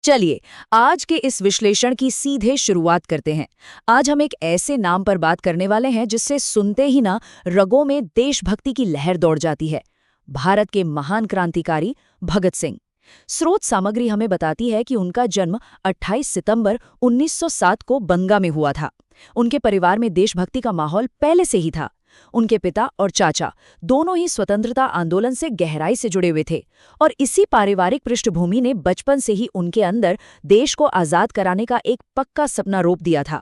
चलिए, आज के इस विश्लेषण की सीधे शुरुआत करते हैं। आज हम एक ऐसे नाम पर बात करने वाले हैं जिससे सुनते ही ना रगों में देशभक्ति की लहर दौड़ जाती है। भारत के महान क्रांतिकारी भगत सिंह। स्रोत सामग्री हमें बताती है कि उनका जन्म 28 सितंबर 1907 को बंगा में हुआ था। उनके परिवार में देशभक्ति का माहौल पहले से ही था। उनके पिता और चाचा दोनों ही स्वतंत्रता आंदोलन से गहराई से जुड़े हुए थे और इसी पारिवारिक पृष्ठभूमि ने बचपन से ही उनके अंदर देश को आजाद कराने का एक पक्का सपना रोप दिया था।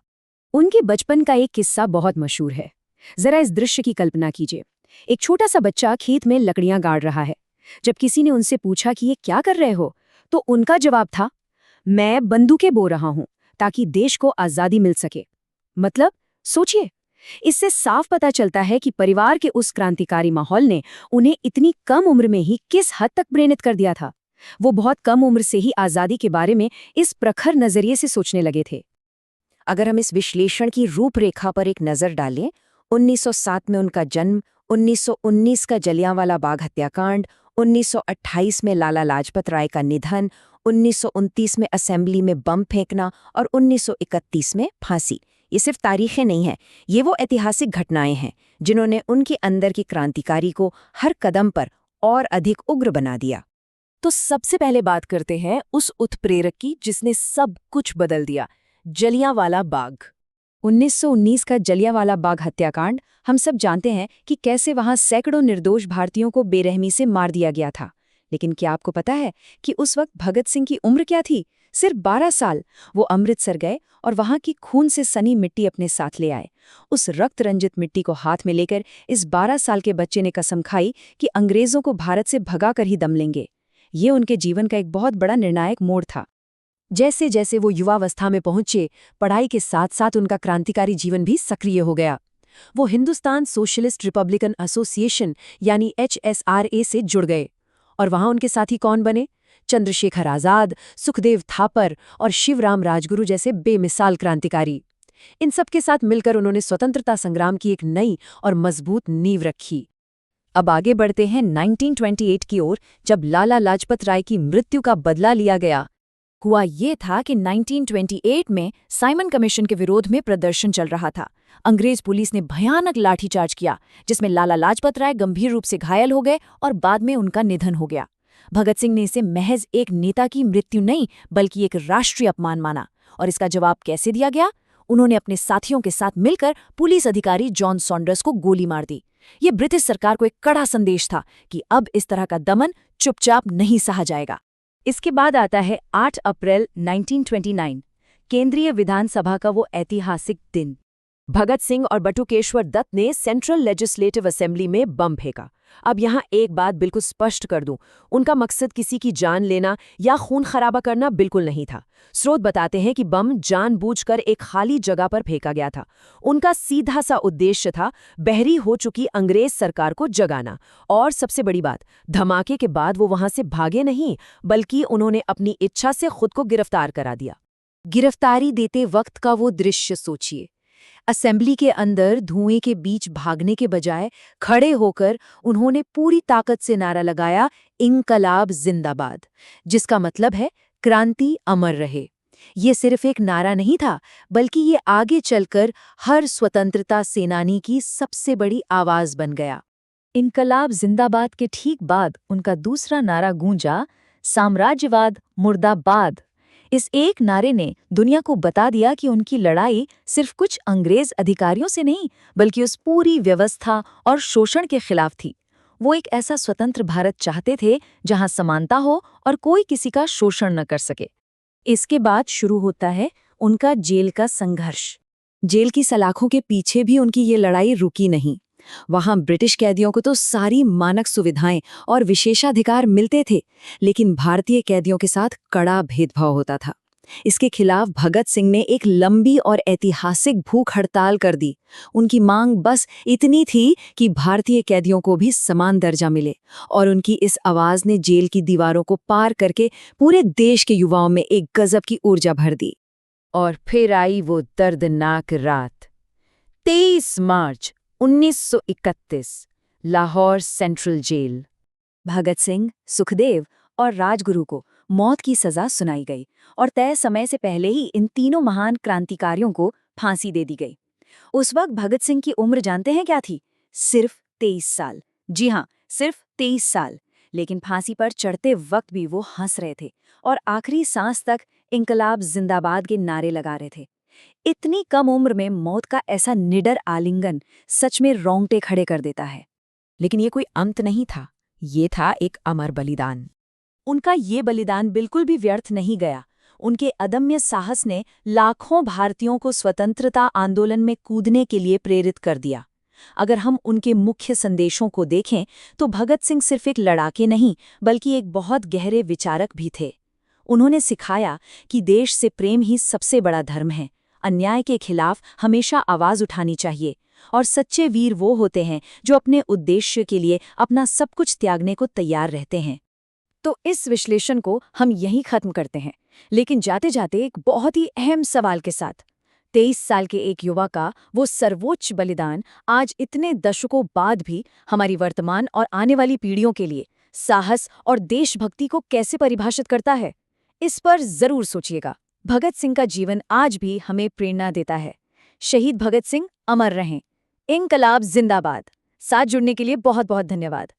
उनके बचपन का एक किस्सा बहुत मशहूर है। जरा इस दृश्य की कल्पना कीजिए। एक छोटा सा बच्चा खेत में लकड़ियां गाड़ रहा है। जब किसी ने उनसे पूछा कि ये क्या कर रहे हो, तो उनका जवाब था, मैं बंदूकें बो रहा हूं ताकि देश को आजादी मिल सके। मतलब सोचिए, इससे साफ पता चलता है कि परिवार के उस क्रांतिकारी माहौल ने उन्हें इतनी कम उम्र में ही किस हद तक प्रेरित कर दिया था। वो बहुत कम उम्र से ही आजादी के बारे में इस प्रखर नजरिए से सोचने लगे थे। अगर हम इस विश्लेषण की रूपरेखा पर एक नज़र डालें, 1907 में उनका जन्म, 1919 का जलियांवाला बाग हत्याकांड, 1928 में लाला लाजपत राय का निधन, 1929 में असेंबली में बम फेंकना और 1931 में फांसी, ये सिर्फ तारीखें नहीं हैं, ये वो ऐतिहासिक घटनाएं हैं जिन्होंने उनके अंदर की क्रांतिकारी को हर कदम पर और अधिक उग्र बना दिया। तो सबसे पहले बात करते हैं उस उत्प्रेरक की जिसने सब कुछ बदल दिया, जलियांवाला बाग। 1919 का जलियांवाला बाग हत्याकांड, हम सब जानते हैं कि कैसे वहां सैकड़ों निर्दोष भारतीयों को बेरहमी से मार दिया गया था। लेकिन क्या आपको पता है कि उस वक्त भगत सिंह की उम्र क्या थी? सिर्फ 12 साल। वो अमृतसर गए और वहां की खून से सनी मिट्टी अपने साथ ले आए। उस रक्त रंजित मिट्टी को हाथ में लेकर इस 12 साल के बच्चे ने कसम खाई कि अंग्रेजों को भारत से भगा कर ही दम लेंगे। ये उनके जीवन का एक बहुत बड़ा निर्णायक मोड़ था। जैसे जैसे वो युवावस्था में पहुंचे, पढ़ाई के साथ साथ उनका क्रांतिकारी जीवन भी सक्रिय हो गया। वो हिंदुस्तान सोशलिस्ट रिपब्लिकन एसोसिएशन यानी HSRA से जुड़ गए और वहां उनके साथी कौन बने? चंद्रशेखर आजाद, सुखदेव थापर और शिवराम राजगुरु जैसे बेमिसाल क्रांतिकारी। इन सब के साथ मिलकर उन्होंने स्वतंत्रता संग्राम की एक नई और मजबूत नींव रखी। अब आगे बढ़ते हैं 1928 की ओर, जब लाला लाजपत राय की मृत्यु का बदला लिया गया। हुआ ये था कि 1928 में साइमन कमीशन के विरोध में प्रदर्शन चल रहा था। अंग्रेज पुलिस ने भयानक लाठीचार्ज किया, जिसमें लाला लाजपत राय गंभीर रूप से घायल हो गए और बाद में उनका निधन हो गया। भगत सिंह ने इसे महज एक नेता की मृत्यु नहीं, बल्कि एक राष्ट्रीय अपमान माना। और इसका जवाब कैसे दिया गया? उन्होंने अपने साथियों के साथ मिलकर पुलिस अधिकारी जॉन सॉन्डर्स को गोली मार दी। ये ब्रिटिश सरकार को एक कड़ा संदेश था कि अब इस तरह का दमन चुपचाप नहीं सहा जाएगा। इसके बाद आता है 8 अप्रैल 1929, केंद्रीय विधानसभा का वो ऐतिहासिक दिन। भगत सिंह और बटुकेश्वर दत्त ने सेंट्रल लेजिस्लेटिव असेंबली में बम फेंका। अब यहाँ एक बात बिल्कुल स्पष्ट कर दूं, उनका मकसद किसी की जान लेना या खून खराबा करना बिल्कुल नहीं था। स्रोत बताते हैं कि बम जानबूझकर एक खाली जगह पर फेंका गया था। उनका सीधा सा उद्देश्य था बहरी हो चुकी अंग्रेज सरकार को जगाना। और सबसे बड़ी बात, धमाके के बाद वो वहां से भागे नहीं, बल्कि उन्होंने अपनी इच्छा से खुद को गिरफ्तार करा दिया। गिरफ्तारी देते वक्त का वो दृश्य सोचिए। असेंबली के अंदर धुएं के बीच भागने के बजाय खड़े होकर उन्होंने पूरी ताकत से नारा लगाया, इंकलाब जिंदाबाद, जिसका मतलब है क्रांति अमर रहे। ये सिर्फ एक नारा नहीं था, बल्कि ये आगे चलकर हर स्वतंत्रता सेनानी की सबसे बड़ी आवाज बन गया। इनकलाब जिंदाबाद के ठीक बाद उनका दूसरा नारा गूंजा, साम्राज्यवाद मुर्दाबाद। इस एक नारे ने दुनिया को बता दिया कि उनकी लड़ाई सिर्फ कुछ अंग्रेज अधिकारियों से नहीं, बल्कि उस पूरी व्यवस्था और शोषण के खिलाफ थी। वो एक ऐसा स्वतंत्र भारत चाहते थे जहां समानता हो और कोई किसी का शोषण न कर सके। इसके बाद शुरू होता है उनका जेल का संघर्ष। जेल की सलाखों के पीछे भी उनकी ये लड़ाई रुकी नहीं। वहां ब्रिटिश कैदियों को तो सारी मानक सुविधाएं और विशेषाधिकार मिलते थे, लेकिन भारतीय कैदियों के साथ कड़ा भेदभाव होता था। इसके खिलाफ भगत सिंह ने एक लंबी और ऐतिहासिक भूख हड़ताल कर दी। उनकी मांग बस इतनी थी कि भारतीय कैदियों को भी समान दर्जा मिले, और उनकी इस आवाज ने जेल की दीवारों को पार करके पूरे देश के युवाओं में एक गजब की ऊर्जा भर दी। और फिर आई वो दर्दनाक रात, 23 मार्च 1931, लाहौर सेंट्रल जेल। भगत सिंह, सुखदेव और राजगुरु को मौत की सजा सुनाई गई और तय समय से पहले ही इन तीनों महान क्रांतिकारियों को फांसी दे दी गई। उस वक्त भगत सिंह की उम्र जानते हैं क्या थी? सिर्फ 23 साल। जी हाँ, सिर्फ 23 साल। लेकिन फांसी पर चढ़ते वक्त भी वो हंस रहे थे और आखिरी सांस तक इंकलाब जिंदाबाद के नारे लगा रहे थे। इतनी कम उम्र में मौत का ऐसा निडर आलिंगन सच में रोंगटे खड़े कर देता है। लेकिन ये कोई अंत नहीं था, ये था एक अमर बलिदान। उनका ये बलिदान बिल्कुल भी व्यर्थ नहीं गया। उनके अदम्य साहस ने लाखों भारतीयों को स्वतंत्रता आंदोलन में कूदने के लिए प्रेरित कर दिया। अगर हम उनके मुख्य संदेशों को देखें तो भगत सिंह सिर्फ एक लड़ाके नहीं बल्कि एक बहुत गहरे विचारक भी थे। उन्होंने सिखाया कि देश से प्रेम ही सबसे बड़ा धर्म है, अन्याय के खिलाफ हमेशा आवाज उठानी चाहिए और सच्चे वीर वो होते हैं जो अपने उद्देश्य के लिए अपना सब कुछ त्यागने को तैयार रहते हैं। तो इस विश्लेषण को हम यहीं खत्म करते हैं, लेकिन जाते जाते एक बहुत ही अहम सवाल के साथ। 23 साल के एक युवा का वो सर्वोच्च बलिदान आज इतने दशकों बाद भी हमारी वर्तमान और आने वाली पीढ़ियों के लिए साहस और देशभक्ति को कैसे परिभाषित करता है, इस पर जरूर सोचिएगा। भगत सिंह का जीवन आज भी हमें प्रेरणा देता है। शहीद भगत सिंह अमर रहें। इंकलाब जिंदाबाद। साथ जुड़ने के लिए बहुत बहुत धन्यवाद।